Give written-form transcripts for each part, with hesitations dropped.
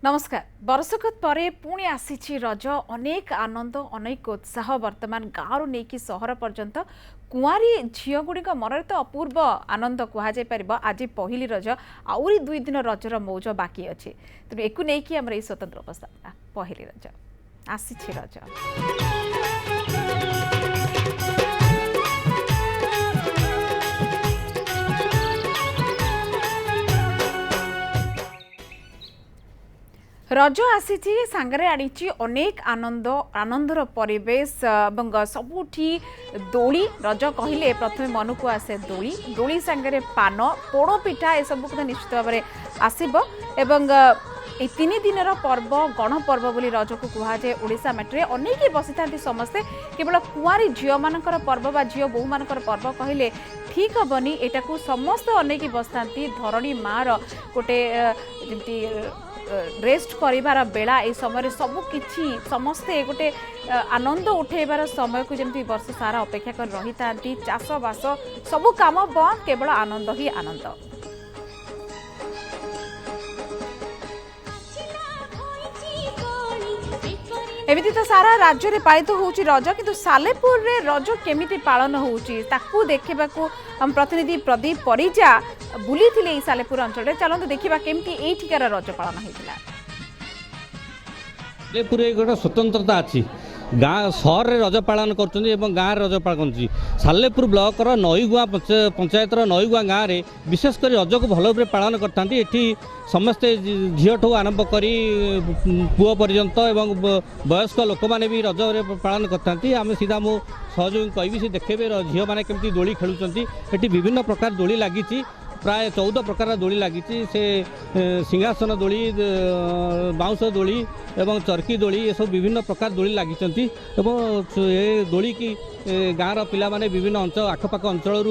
नमस्कार बरसकत परे पुणी आसी रज अनेक आनंद अनेक उत्साह वर्तमान गाँव नहीं कि सहर पर्यंत कुआरी झील गुड़िक मन तो अपूर्व आनंद कहुपर आज पहली रज आउरी 2 दिन रजर मौज बाकी अच्छे तेणु एक नहीं आम स्वतंत्र उपस्थापना पहली रज आसी रज रज आसी सांगरे आनी अनेक आनंद आनंदर परिवेश सबुठी दोली रज कहले प्रथम मन को आसे दोली दोली सांगरे पान पोड़ पिठा ए सब निश्चित भाव में आसब एवं ए 3 दिनर पर्व गणपर्व बोली रज को कहुए ओडिशा मेट्रे अनेक बसी था समस्ते केवल कुआरी झील मान पर्व बा झील बोहू मान पर्व कहले ठीक हेनी एटा को समस्त अनेक बसी था धरणी मार गोटे जमी रेस्ट करिवार बेला ए समय सबु किछि समस्ते गोटे आनंद उठेबार समय को जमी वर्ष सारा अपेक्षा कर रही था चाष बास सबु काम बंद केवल आनंद ही आनंद। एमिति तो सारा राज्य में पालित होउची रज किंतु सालेपुर रे रज केमिति पालन होउची ताकू देखिबाकू हम प्रतिनिधि प्रदीप परिजा बुली थिले सालेपुर अंचल रे चलंतु देखिबा केमिति एठिकार रज पालन हेतिला। सालेपुर एक स्वतंत्रता अच्छी गाँ सहर में रज पालन कर गाँव रज पालन कर सालेपुर ब्लॉक नईगुआ पंचायत नईगुआ गाँव में विशेषकर रज को भल भाव पालन करती समस्ते झील ठू आरंभ कर पुओ पर्यंत एवं वयस्क लोक मैंने भी रज पालन करती आम सीधा मो सहयोगी कहि सी देखे झील मैंने केमती दोली खेलुंट ये विभिन्न प्रकार दोली लगी प्राय 14 प्रकार दोली लगी से सिंहासन दोली बाउंश दोली एवं चरकी दोली ये सब विभिन्न प्रकार दोली लगी ये दोली की गाँव पिला माने विभिन्न अंचल आखपाख अंचल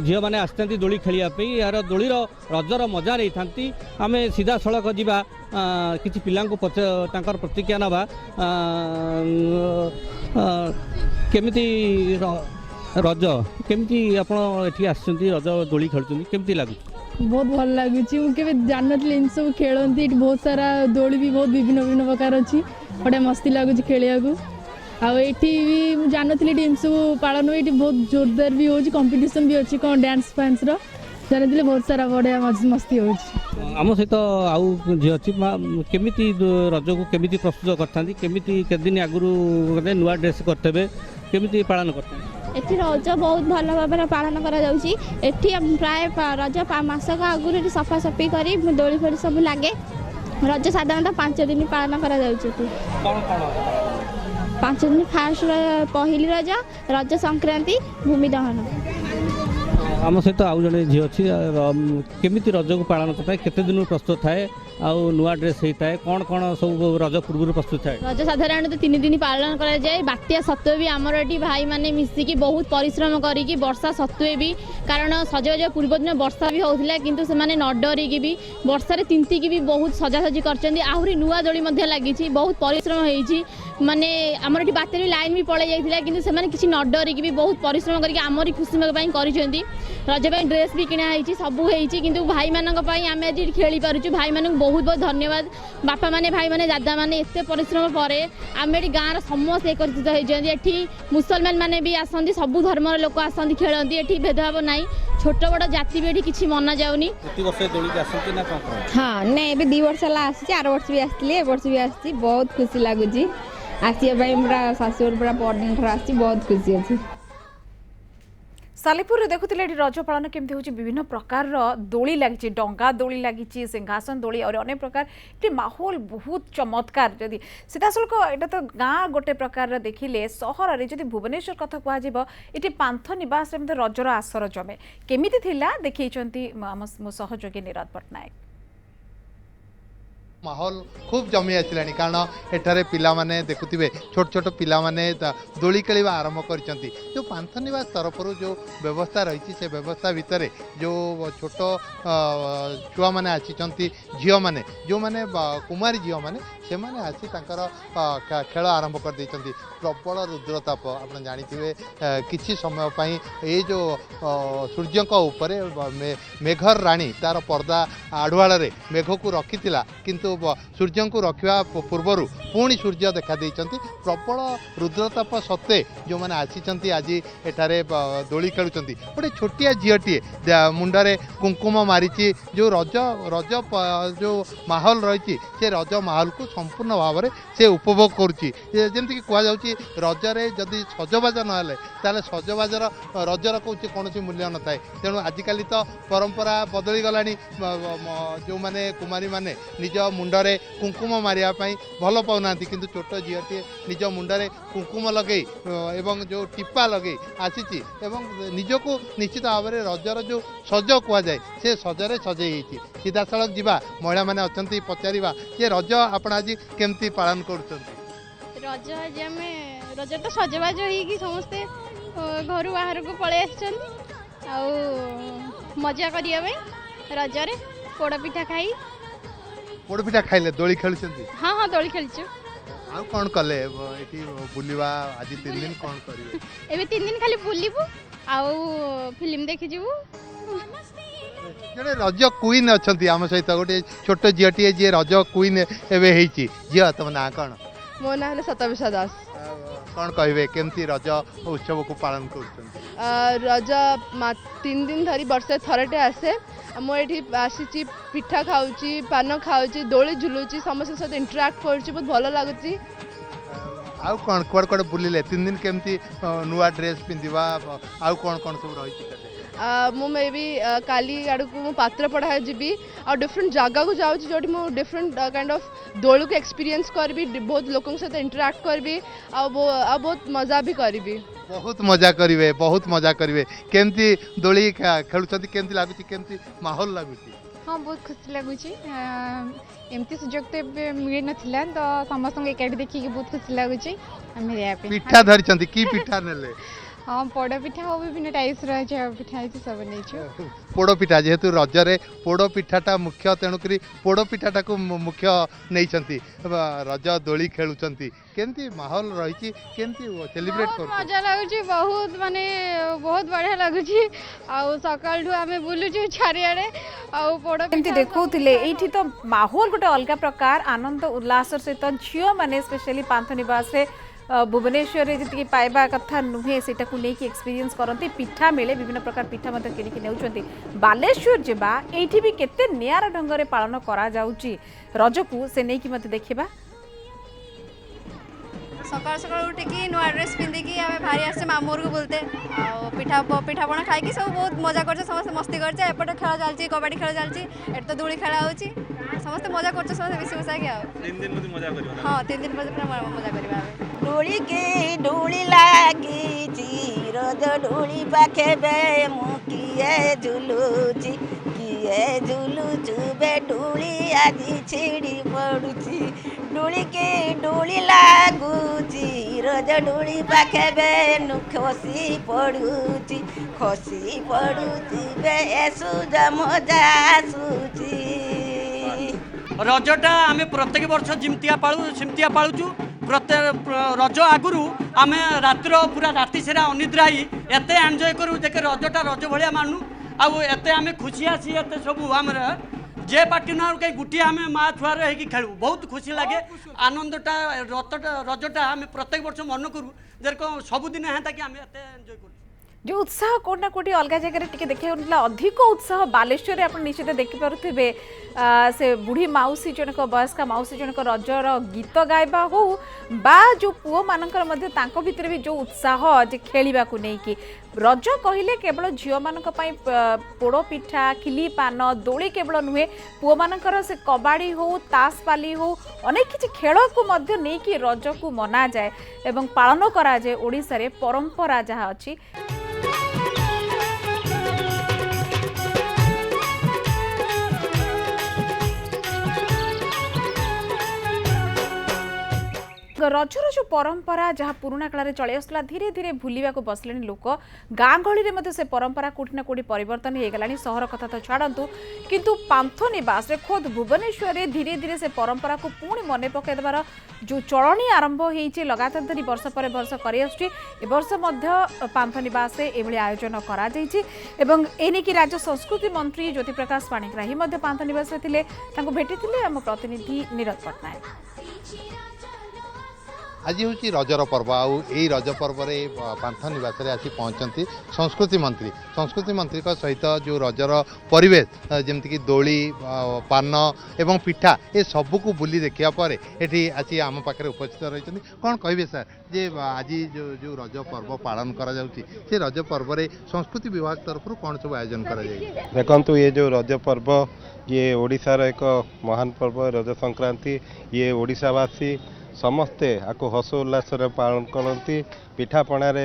झील मैंने आसती दोली खेलने यार दोलीर रजर मजा नहीं था आम सीधा सड़क जा कि पिला प्रतिक्रिया नवा केमिति रज केमती आप रज दोली खेलुं केमती लगुच बहुत भल लगुच मुझे जान नी सब खेलती बहुत सारा दोली भी बहुत विभिन्न विभिन्न प्रकार अच्छी बड़े मस्ती लगुच खेलिया आठी भी जान नी सब पालन ये बहुत जोरदार भी हो कंपटीशन भी अच्छी कौन डांस फैंस जानी बहुत सारा बढ़िया मस्ती हो आम सहित आउ झी अच्छी केमी रज को केमी प्रस्तुत करते केते दिन आगु नुआ ड्रेस करते केमी पालन करते एठी रज बहुत भल भाव पालन करा प्राय रज मासक आगुरी सफा सफी कर दोली फोड़ी सब लगे रज साधारणतः 5 दिन पालन करा 5 दिन फास्ट पहली रज रज संक्रांति भूमि दहन आम सहित आउ जड़े झी अच्छी केमी रज को पालन करता है केते दिन प्रस्तुत थाए आउ नुआ ड्रेस होता है कौन कौन सब रज पूर्व प्रस्तुत है रज साधारण 3 दिन पालन करा जाए बात्या सत्वे भी आमर ये भाई मैंने मिसिकी बहुत परिश्रम करी वर्षा सत्वे भी कारण सजबाज पूर्व दिन वर्षा भी होता किंतु से माने न डरिकी भी वर्षार तिंतिकी भी बहुत सजासजी कर आहरी नुआ दोली लगी बहुत परिश्रम होती माने आमर ये बात्या लाइन भी पड़े जाता कि किसी न डरिकी भी बहुत परिश्रम करके आमरी खुशी कर रज ड्रेस भी किणाई सबू हो भाई मानक आम आज खेली पार्चु भाई मानक बहुत बहुत धन्यवाद बापा माने भाई माने दादा माने एत परिश्रम पर आम ये गाँव समस्त एकत्रित होती मुसलमान माने भी आसती सबू धर्म लोक आसती खेलती ये भेदभाव ना छोट बड़ जाति भी किसी मना जाऊनी हाँ नहीं ए 2 वर्ष है 4 वर्ष भी आसती वर्ष भी आसी बहुत खुशी लगुच आसवाई पूरा शाशुर पूरा परदिन आसी बहुत खुशी अच्छी। सालेपुर देखुले रज पालन केमती होची विभिन्न प्रकार दोली लगी डंगा दोली लगी सिंहासन दोली और अनेक प्रकार ये माहौल बहुत चमत्कार जदि सीधा शुल्क एटा तो गाँ गोटे प्रकार देखिले सहर में जदि भुवनेश्वर कथा कहजिबो ये पांथ निवास रजर आसर जमे केमिति थिला देखैछंती मो सहयोगी निरद पटनायक। माहौल खूब जमी आसला कारण एठारे पिला माने देखुथिबे छोट छोट पिला माने दोली खेलिबा आरंभ करचंती जो पांथ निवास तरफ जो व्यवस्था रही से व्यवस्था भितर जो छोट छुआ माने आसीचंती झील माने जो माने कुमारी झील माने से माने आसी तांकर खेल आरंभ कर देइचंती प्रबल रुद्रताप आप जानिथिबे किछि समय पई ए जो सूर्यंक उपरे मेघर राणी तार पर्दा आढ़ुआल मेघ को रखी किंतु किंतु सूर्य को रखा पूर्वर पुणी सूर्य देखा देइचंती प्रबल रुद्रताप सत्वे जो मैंने आसी आज एठारे दोली खेलुंट गोटे छोटिया झीटीए मुंडरे कुंकुम मारी जो रज रज जो माहौल रही से रज माहौल को संपूर्ण भाव में से उपभोग करुच्ची जमीक कहुच्छी रजरे जदि सजबाज ना ताले सजबाजर रजर कौन कौन मूल्य न थाए तेणु आजिकल तो परंपरा बदली गला जो मैंने कुमारी माने निज मुंडरे कुंकुम मारियापाई भल पाऊना किंतु छोट झीटे निज मुंडरे कुंकुम लगे एवं जो टीपा लगे आसी निजको निश्चित भाव में रजर जो सज कहुए से सजरे सजई सीधा सड़क जावा महिला मैंने अच्छा पचारा ये रज आप आज केमती पालन कर रज आज आम रज तो सजबाज हो समस्ते घर बाहर को पलि मजा करने रजरे पोड़पिठा खाई पोड़पिठा खाइले दोली खेल हाँ हाँ दोली खेलचु आ कौन कले ये बुलवा आज 3 दिन कौन करेंगे एबे 3 दिन खाली बुलबू आउ फिल्म देखि जीवू जड़े रज क्वीन अच्छा आम सहित गोटे छोट झीटे जी रज क्वीन एवं झी तुम ना कौन मो ना सतविशा दास कौन कहे केमती रज उत्सव को पालन कर रज 3 दिन धरी वर्षे थरटे आसे मुझे आसी पिठा खाऊची पान खाऊची दोली झुलुची समस्त सहित इंटराक्ट करुच्ची बहुत भल लगुच आउ कौन कुआड़ कुआड़ बुलिले 3 दिन केमती नुआ ड्रेस पिंधिबा आउ कौन कौन सब रही मु मे भी काली आड़ को पात्रपड़ा जी आ डिफरेंट जगह को जाऊँ जो डिफरेंट काइंड ऑफ दोल को एक्सपीरियंस करी बहुत लोगों सहित इंटराक्ट करी आ बहुत मजा भी करी बहुत मजा करेंगे केमती दोली खेलुंट केमती लगुच केमती माहौल लगुच हाँ बहुत खुशी लगुच एमती सुजोग तो मिल ना तो समस्त एकाठी देखिए बहुत खुशी लगुच पिठा धरी की पिठा नेले हाँ पोड़पिठा और विभिन्न टाइप्स पिठा सब नहीं पोड़पिठा जेहेतु रजरे पोड़पिठाटा मुख्य तेणुक पोड़पिठाटा को मुख्य नहीं रज दोली खेलुंट केमती माहौल रही केमती सेलिब्रेट कर मजा लगुच बहुत माने बहुत बढ़िया लगुच सकाल आम बुलुचु चारिआडे एमती देखुले ये तो माहौल गोटे अलग प्रकार आनंद उल्लास सहित झील मैंने स्पेशली पांथ निवास भुवनेश्वर जी पाइबा कथा नुहे से एक्सपीरियंस करते पिठा मिले विभिन्न प्रकार पिठा मत किनिकी नेउछंती बालेश्वर जेबा एठी भी केते नियारा ढंग रे पालन करा जाउची रज को से नहीं कि मत देखिबा सकाल सकाल उठिकी नुआ ड्रेस पिंधिकी आम भारी आसे मामूर को बोलते पिठा पिठापणा खाई सब बहुत मजा कर समस्त मस्ती कर एपटे खेल चलती कबाड़ी खेल चलती एट तो दोली खेला हो समस्त मजा कर मिसी मुसा हाँ 3 दिन पूरा मजा करवा डोली के डोली लागी रज डोली पाखे बे मुकिए झुलुची किए झुलुचु बे डोली आज छिड़ी पड़ुची डोली के डोली लागुची रज डोली पाखे बे खसी पड़ुची बे सुज मजा आसुची रजटा आम प्रत्येक वर्ष जिमतिया पालू सेमतिया पालुचु प्रत्येक रज आगुरी आम रातिर पूरा राति सारा अनिद्रा एत एंजय करूँ देखे रजटा रज भाया मानू आउ एत आम खुशी आसी एत सब आम जे पार्टी ना कहीं गोटे आम माँ छुआर हो खेलू बहुत खुशी लगे आनंदटा रजटा आम प्रत्येक वर्ष मन करूँ जेरक सबुदिन हेता कि आम एत एंजय करूँ जो उत्साह कोट ना कोटी अलग जगह टिके देखा अधिक उत्साह बालेश्वर आप निश्चित देखिपे से बुढ़ी माउसी जनक वयस्का माउसी जनक रजर गीत गाइबा हो बा जो पुओ मानकर भितर भी जो उत्साह जे खेलिबा को नहीं रज कहले केवल झील मान पोड़ पिठा खिली पान दोली केवल नुहे पुओ मानकर से कबाड़ी हो तासपाली हो अनेक किसी खेल को नहीं कि रज को मना जाए एवं पालन करा जाए ओडिशा रे परंपरा जहाँ अच्छी रजर जो परंपरा जहाँ पुराणा काल चली आसला धीरे धीरे भूलिया को बसले लोक गाँ गहली में से परंपरा कोटी ना कोटी परिवर्तन हो गला सहर कथा तो छाड़ू किंतु पांथनिवास खोद भुवनेश्वर धीरे धीरे से परंपरा को पुणी मन पकईदार जो चलनी आरंभ होती लगातार धरी वर्ष पर वर्ष करवर्ष पांथनिवास एभली आयोजन करनेकी राज्य संस्कृति मंत्री ज्योति प्रकाश पाणिग्राही पांथनिवास भेटी आम प्रतिनिधि नीरज पट्टनायक। आज हूँ रजर पर्व आई रज पर्व पांथनिवास आसी पहुँचती संस्कृति मंत्री सहित जो रजर परिवेश जमीक दोली पान एवं पिठा ये सबको बुली देखा पर ये आसी आम पाखे उपस्थित रही कौन कहे सर जे आज जो रज पर्व पालन करा से रज पर्व संस्कृति विभाग तरफ कौन सब आयोजन कर देखु ये जो रज पर्व ये ओडिशार एक महान पर्व रज संक्रांति ये ओडिशावासी समस्ते आपको हर्ष उल्लास पालन करती पिठापणार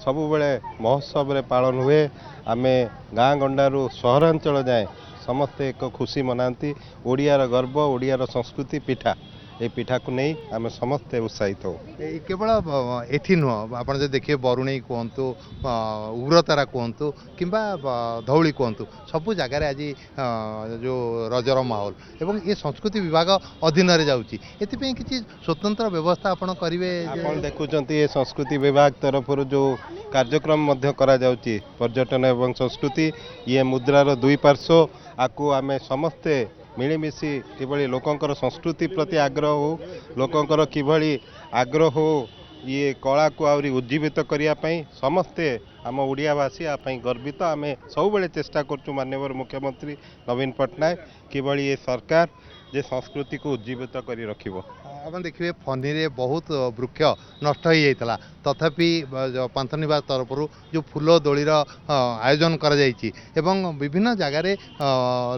सबु बेले महोत्सव रे पालन हुए आमे गाँ गंडारू सहरांचल जाए समस्ते एक खुशी मनाती ओडियार गर्व ओडियार संस्कृति पिठा ये पिठा को नहीं आम समस्ते उत्साहित हो केवल एठी नुह आप देखिए बरुणई कहतु उग्रतारा कहतु कि धौली कहतु सबू जगार आज जो रजर माहौल एवं ये संस्कृति विभाग अधीन जाऊँगी एपाई किसी स्वतंत्र व्यवस्था आपड़ करेंगे आप देखुं ये संस्कृति विभाग तरफ जो कार्यक्रम पर्यटन एवं संस्कृति ये मुद्रार दुई पार्श्व आपको आम समस्ते मिलमिशी किभली लोकंकर संस्कृति प्रति आग्रह हो लोकंकर किभली आग्रह हो ये कला को आउरी उज्जीवित करने समस्ते आम ओडियावासी आपाई गर्वित आम सब चेष्टा करूँ माननीय मुख्यमंत्री नवीन पट्टनायक किभली ये सरकार जे संस्कृति को उज्जीवित कर रखिबो। आप देखिए फनी रे बहुत वृक्ष नष्ट हो जाता तथापि पांथनिवास तरफ जो फूल दोलीर आयोजन कर विभिन्न जगार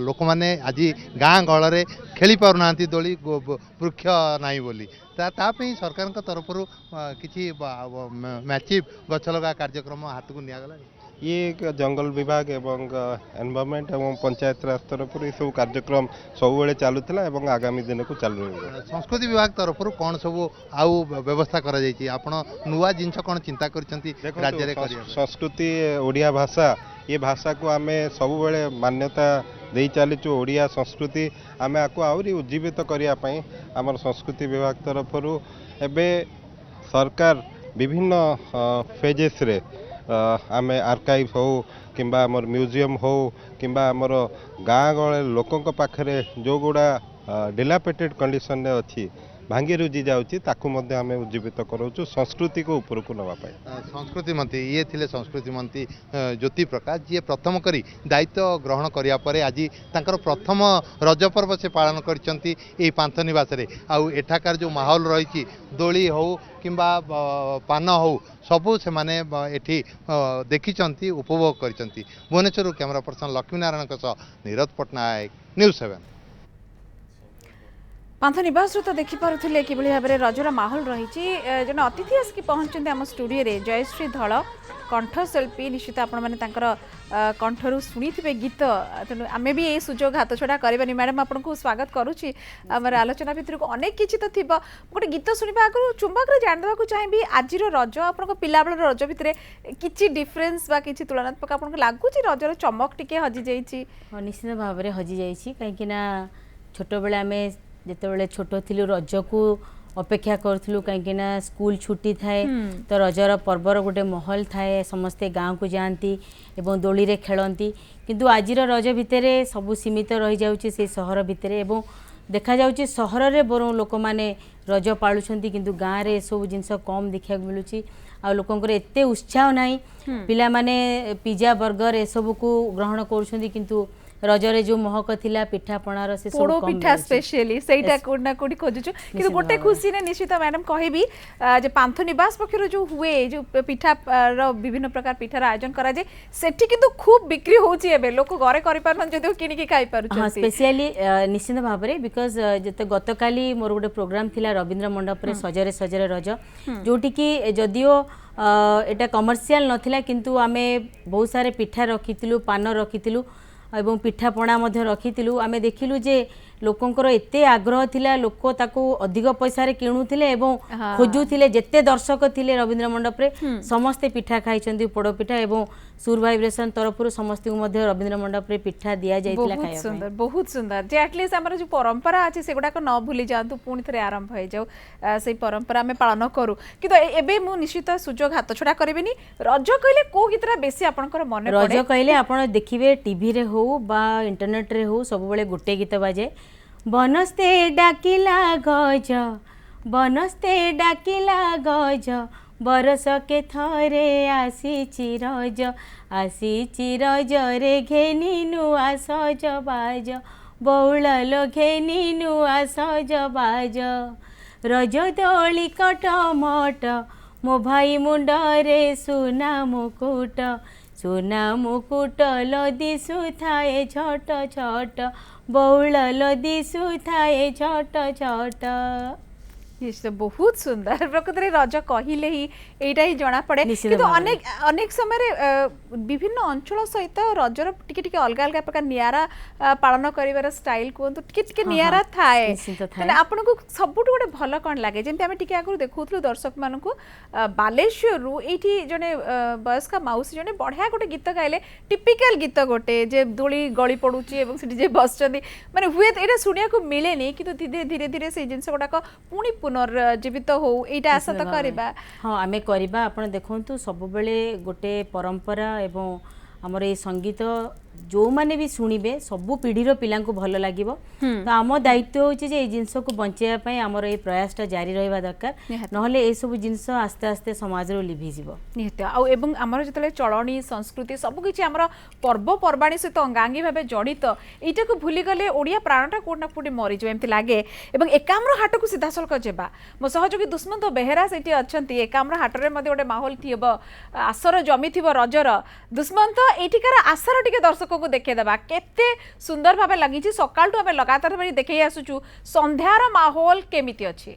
लोक मैंने आज गाँ गहल खेली पारना दोली वृक्ष नाई बोली तापी सरकार तरफ किसी मैचिव गछ लगा कार्यक्रम हाथ को निगला ये जंगल विभाग एवं एनवायरनमेंट एवं पंचायत राज तरफ ये सब कार्यक्रम सब चलुला एवं आगामी दिन को चालू रहा संस्कृति विभाग तरफ कौन सब आउ व्यवस्था करा नुआ जिनस कौन चिंता कर संस्कृति ओडिया भाषा ये भाषा को आम सब मान्यता दे चलीचु ओडिया संस्कृति आम आपको आहरी उज्जीवित करने आम संस्कृति विभाग तरफ एबे सरकार विभिन्न फेजेस रे आम आर्काइव हो किंबा आमर म्यूजियम हो किंबा आमर गाँ गहल लोकों पाखे जो गुड़ा डिलापेटेड कंडीशन रे अच्छी भांगी रुजी जाऊँगी आम उज्जीवित करूँ संस्कृति को ऊपर को नापी संस्कृति मंत्री ये थिले संस्कृति मंत्री ज्योति प्रकाश जी प्रथम करी दायित्व ग्रहण करिया परे आज तांकर प्रथम रज पर्व से पालन करछंती ए पांथनिवास रे आउ एठाकार जो माहौल रही दोली हो किंबा पान हो सबू से माने एठी देखिचंती उपभोग करछंती। भुवनेश्वर कैमरा पर्सन लक्ष्मी नारायण सह नीरज पट्टनायक न्यूज़ 7। पांथनिवास तो देखिपे कि भाव में रजर माहौल रही जन अतिथि आसिक पहुँचते आम स्टूडियो रे जयश्री धल कंठशिल्पी निश्चित आपण मैंने कंठरू शुणी थे गीत तेणु आम भी ये सुजोग हाथ छड़ा करवानी मैडम आपको स्वागत करुच्ची आम आलोचना भितर को अनेक किसी तो थी गोटे गीत शुणा आगे चुंबक जानवा चाहिए आज रज आप पिला रज भितर कि डिफरेन्स कि तुलनात्मक आपको लगुच रजर चमक टी हजि जाइए निश्चित भाव में हजि जाइए कहीं छोट बेले आम जिते छोट थिलु रज को अपेक्षा करूँ कहीं स्कूल छुट्टी थाए तो रजर पर्वर गोटे महल थाए समस्ते गाँव को जाती एवं दोली रे खेलती किंतु आजिर रज भितर सबू सीमित रही जाउछि से सहर भितर एवं देखा जाउछि सहर रे बरं लोक माने रज पालुछंती किंतु गाँव रे सब जिनस कम देखा मिलूँ आ लोकंकर एते उत्साह नाही पिला माने पिज्जा बर्गर ए सब को ग्रहण करूछंती किंतु रजरे जो महक थिला पिठापणार से सब पोड़ो पिठा स्पेशली सेटा कोडना कोडी खोजुछु किंतु गोटे खुशी ने निश्चित मैडम कहबी जे पांथनिवास पक्षर जो हुए जो पिठा रो विभिन्न प्रकार पिठार आयोजन करा जे सेठी किंतु खूब बिक्री होची एबे लोक घरे करि पारन जदि किनि के खाइ पारु हां स्पेशली निश्चित भाव रे बिकॉज जते गतकाली मोर गोटे प्रोग्राम थिला रविंद्र मंडप रे सजरे सजरे रज जोटी की जदियो एटा कमर्शियल नथिला किंतु आमे बहुत सारे पिठा रखितिलु पान रखितिलु एवं पिठापणा रखी आम देखिलु जे लोकंकर एते आग्रह थिला लोक ताको अधिक पैसा रे किणुथिले एवं खोजुथिले जेते दर्शक थिले रवींद्र मंडप रे समस्ते पिठा खाइछन्ती पोड़ पिठा एवं सुर वाइब्रेशन तरफ समस्त को रवींद्र मंडप रे पिठा दिया जाइतिला खाया सुंदर बहुत सुंदर जे एटलीस्ट हमर जो परंपरा अछि सेगुडा को न भूली जातु पुणी थरे आरंभ हो जाऊ से परंपरा में पालन करू कि एबे मु निश्चित सुजोग हाथ छड़ा करबेनी रज कहले को गीतरा बेसी आपनकर मन रज कहले आपण देखिबे टीवी रे हो बा इंटरनेट रे हो सब बेले गोटे गीत बाजे बनस्ते डाकिला गज बनस्ते डाकिला गज बरस के थरे आसी रज रे घेनी नुआ सजबाज बौल लो घेनी नुआ सजबाज रज दोली कटमट मो भाई मुंडरे सुना मुकुट लो दिशु थाए छोट छोट बौल लो दिशु थाए छोट छोट निश्चय बहुत सुंदर प्रकृत में रज कहले ही एटा ही जना पड़े किंतु अनेक अनेक समय विभिन्न अंचल सहित रजर टिके टिके अलग अलग प्रकार नियारा पालन करिवार स्टाइल कोंतु टिके टिके नियारा थाए तने आपन को सबुट गोटे भल कोन लागे जेंति हम टिके आगु देखौथलु दर्शक मान को बालेश्वर रु एठी जने वयस्क माउसी जने बढ़िया गोटे गीत गाइले टिपिकल गीत गोटे जे दोली गळी पडुची एवं सिटी जे बसचंदी माने हुए एटा सुनिया को मिलेनी किंतु धीरे धीरे से जिंस गोटा को पुनी पुनर्जीवित हो एटा आशा तो करबा हाँ आमे करबा आपण देखंतु सब बेले गोटे परंपरा एवं हमर ए संगीत जो माने भी सुनिबे सबु पीढ़ीर पिला को भल लागिबो तो आम दायित्व होची जे ए जिंस को बंचेया पई हमर ए प्रयासटा जारी रहबा दरकार नहले ए सब जिंस आस्ते आस्ते समाज रो लिभि जिवो निहत आ एवं हमर जतले चलणी संस्कृति सब किछि हमर पर्व पर्वाणी सहित अंगांगी भाबे जड़ित एटा को भूली गले ओडिया प्राणटा कोड ना कोडी मरि जो एमति लागे एवं एकाम्र हाट को सीधा सलक जेबा मो सहयोगी दुष्मंत बेहेरा सेठी अछंती एकाम्र हाट रे मध्ये ओडे माहौल थिबो आसर जमी थिबो रजर दुष्मंत एठिकार आसर टिके दर्शक को देखे देबा केते सुंदर भाबे लागि छि सकाळ टु हमें लगातार भाबे देखै आसुचु संध्यार माहौल केमिति अछि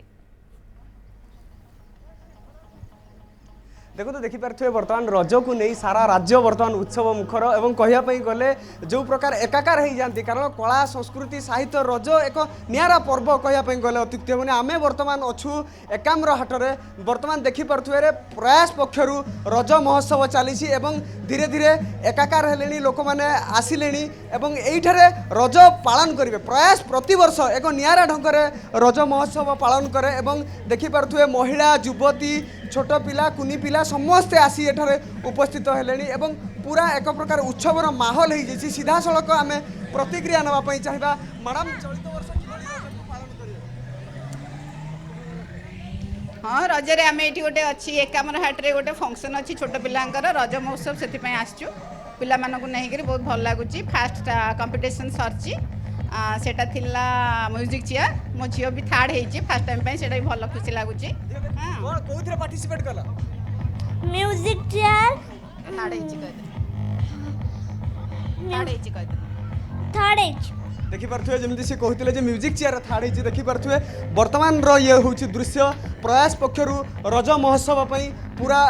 देखो तो देखिपे बर्तमान रज को नहीं सारा राज्य बर्तमान उत्सव मुखर एवं कहवाई गले जो प्रकार एकाकार हो जाती कारण कला संस्कृति साहित्य रज एक नियारा पर्व कहवाई गले अत्युक्ति होने आम बर्तमान अच्छु एकाम्र हाटरे बर्तमान देखिपे प्रयास पक्षर रज महोत्सव चली धीरे धीरे एकाकार हेले लोक मैंने आसिले एठारे रज पालन करेंगे प्रयास प्रति वर्ष एक नियारा ढंग से रज महोत्सव पालन करे देखिपे महिला युवती छोट पिला कुनी पिला समस्ते आसी एठारे उपस्थित हेलेनी एवं पूरा एक प्रकार उत्सवर माहौल हो जाइए सीधा सड़क आम प्रतिक्रिया नापी चाहिए मैडम चलित वर्ष हाँ रजरे आम ये गोटे अच्छी एकाम्र हाट्रे गोटे फंक्शन अच्छी छोट पिलांकर रज महोत्सव से आसचु पिला मानक नहीं बहुत भल लगुच फास्ट कंपिटिशन सरची सेटा थिला म्यूजिक चेयर मो झील भी थार्ड होती फास्ट टाइम पे सेटा भी भल खुशी लगुच कोउथरे पार्टिसिपेट कला म्यूजिक चेयर थार्ड होती थार्ड होती थर्ड देखिपे जमी सी कहते म्यूजिक चेयर थार्ड होती देखिपे बर्तमान ये हूँ दृश्य प्रयास पक्षर रज महोत्सव पूरा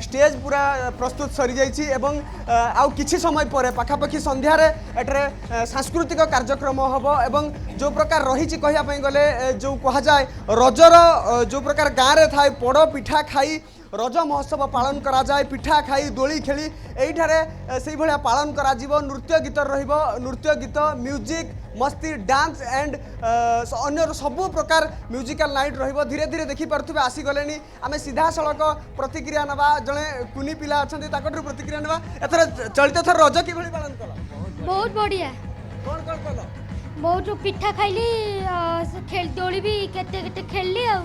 स्टेज पूरा प्रस्तुत सरी जाइए एवं आउ किछि समय पर पाखापाखि संध्यार एटरे सांस्कृतिक कार्यक्रम हम एवं जो प्रकार रही कहवाई गले जो कह जाए रजर जो प्रकार गाँव में थाए पोड़ पिठा खाई रज महोत्सव पालन करा जाए पिठा खाई दोली खेली एठारे से भाया पालन करा जीवो नृत्य गीत रहिबो नृत्य गीत म्यूजिक मस्ती डांस एंड अन्य सबु प्रकार म्यूजिकल नाइट रहिबो धीरे धीरे देखि परथुबे आसी गलेनी आमे सीधा सड़क प्रतिक्रिया नबा जने कुनी पिला अछंती ताकटु प्रतिक्रिया नबा एथर चलित थर रज कि भली पालन कला बहुत बढ़िया कोन कोन कला बहुत पिठा खाइली खेल दोली भी केते केते खेलली आ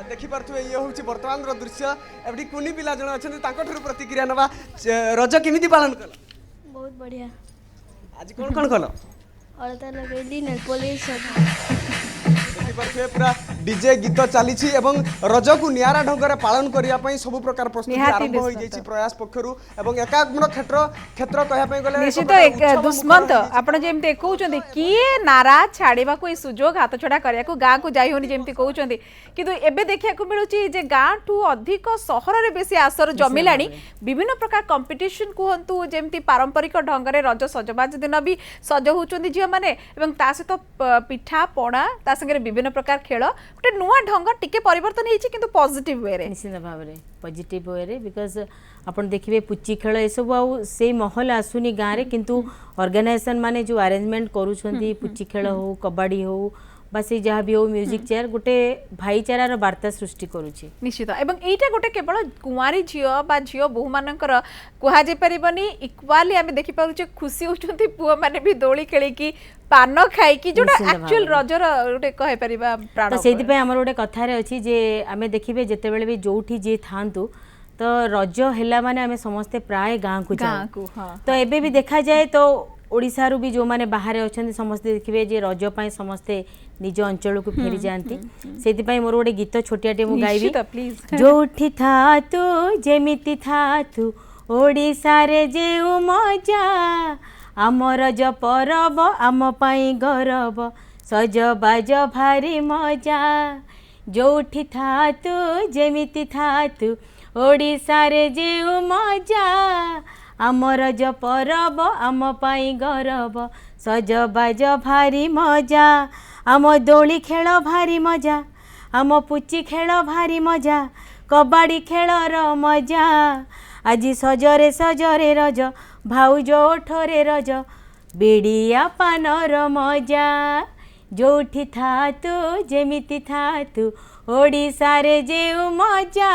देखिपे ये हूँ बर्तमान दृश्य एवं कुनी पिला जन अच्छा प्रतिक्रिया नवा रज केमी पालन कल बहुत बढ़िया आज कौन कौन कल अलता लगेली नेल पॉलिश देखिपे पूरा डीजे गीत चली रज को निरा ढंग से पालन करने सब प्रकार प्रस्तुति आरंभ हो जाइए प्रयास पक्षरु एवं एकाग्र क्षेत्र कहया गले निश्चित एक दुष्मंत आपण जेमते कहउचंदी किए नारा छाड़ीबा को सुजोग हाथ छड़ा करिया को गाँ को जाई होनी जेमती कहउचंदी किंतु एबे देखिया को मिलुची जे गाँ ठू अधिक सहर रे बेसी आसर जमिलाणी विभिन्न प्रकार कंपटीशन कहंतु जेमती पारंपरिक ढंग रे रज सजबाज दिन भी सज होउचंदी झिया माने एवं ता सहित पिठा पणा ता संगे विभिन्न प्रकार खेल गोटे नुआ ढंग टिके परिवर्तन हेछि किंतु पॉजिटिव वे रे निश्चित भाव रे पॉजिटिव वे रे बिकॉज आपण देखिबे पुच्ची खेल ए सब आ से महल आसुनी गाँ रे किंतु ऑर्गेनाइजेशन माने जो अरेंजमेंट करूछंती पुच्ची खेल हो कबड्डी हो बा से जहाँ भी हो म्यूजिक चेयर गोटे भाईचारार वार्ता सृष्टि करुछि निश्चित एवं एटा गोटे केवल कुंवारी झियो बा झियो बहु मानकर कुहा जे परिबनी इक्वाली आमे देखि पारुचे खुशी होचंती पुआ माने भी दोली खेली की पान खाई की जोटा एक्चुअल रजर गोटे कहे परिबा प्राण तो सेति पे हमर गोटे कथा रे अछि जे आमे देखिबे जते बेले भी जोठी जे थांतु तो रज हेला माने आमे समस्त प्राय गाँ को जाऊ तो एबे भी देखा जाए तो ओडिसा रु भी जो माने बाहर अछंती समस्त देखिबे जे रज पय समस्त निज अंचल को फेरी जानती सेति पय मोर गोटे गीत छोटियाटे मु गाइबी जोठी था तू जेमिति था तू ओडिसा रे जे मजा आम रज परब आम पय गौरव सजबाज भारी मजा जोठी था तू जेमिति था तू ओडिसा रे जे मजा आम रज परब आम पई गौरव सजबाज भारी मजा आम दोली खेल भारी मजा आम पुची खेल भारी मजा कबाड़ी खेलर मजा आज सजरे रज भाउज ओठरे रज बिड़िया पानर मजा जोठी था तू जेमिति था तू ओडिसा रे जे मजा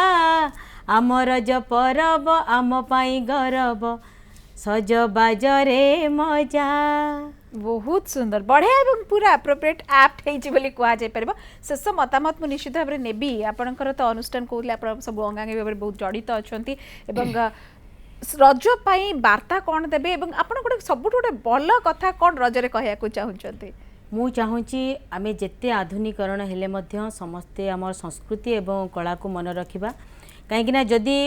आम रज परब आम पई गौरव सजबाजरे मजा बहुत सुंदर बढ़िया एवं पूरा एप्रोप्रिएट एप्ट हेछि बोली कुआ जाय परबो शेष मतामत मु निश्चित भाबरे नेबी आपनकर तो अनुष्ठान कोले आपण सब अंगांगी भाबरे बहुत जड़ित अछंती एवं रज पई वार्ता कोन देबे एवं आपण गोटे सबुठ गोटे बल कथा कोन रज रे कहया को चाहुचंती मु चाहूँची आमे जेते आधुनिकरण हेले मध्य समस्ते आमर संस्कृति एवं कला को मन रखिबा कहीं जदि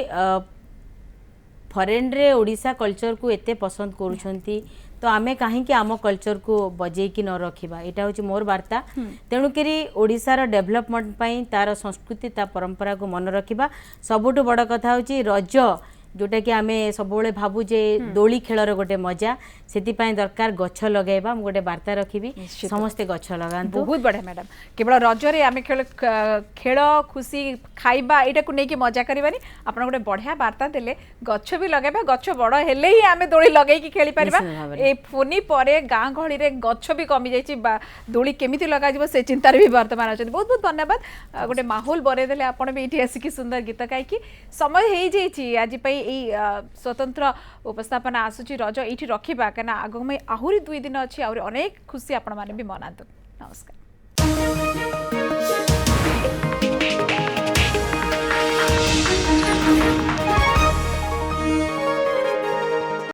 फरेन रे ओडिशा कल्चर को एते पसंद करूछंती तो आमे कहीं आम कल्चर को बजे की न रखिबा एटा होची मोर वार्ता तेणुकरी ओडिशार डेभलपमेंट पई तार संस्कृति ता परंपरा को मन रखिबा सबुठु बड़ कथा होची रज जोटा कि आमे सबोले भाबू जे दोली खेलर गोटे मजा सेति पई दरकार गछ लगाइबा हम गोटे वार्ता रखिबी समस्त गछ लगांतु बहुत बढ़िया मैडम केवल रज रे आमे खेल खुशी खाइबा एटा को नेकी मजा करबानी आपण गोटे बढ़िया वार्ता देले गछ भी लगाइबा गछ बड़ हेले ही आमे दोली लगाई की खेली परबा ए फोनी परे गाँ गहली रे गछ भी कमी जाईची दोली केमिति लगा जिवो से चिंता रे भी वर्तमान अछन बहुत बहुत धन्यवाद गोटे माहौल बरे देले आपण भी इठी आसी की सुंदर गीत गाई की समय हेई जाईची आज पई स्वतंत्र उपस्थापना आसुची रज ये रखा क्या आग में आहरी 2 दिन अच्छी अनेक खुशी आपण मैंने भी मनातु नमस्कार।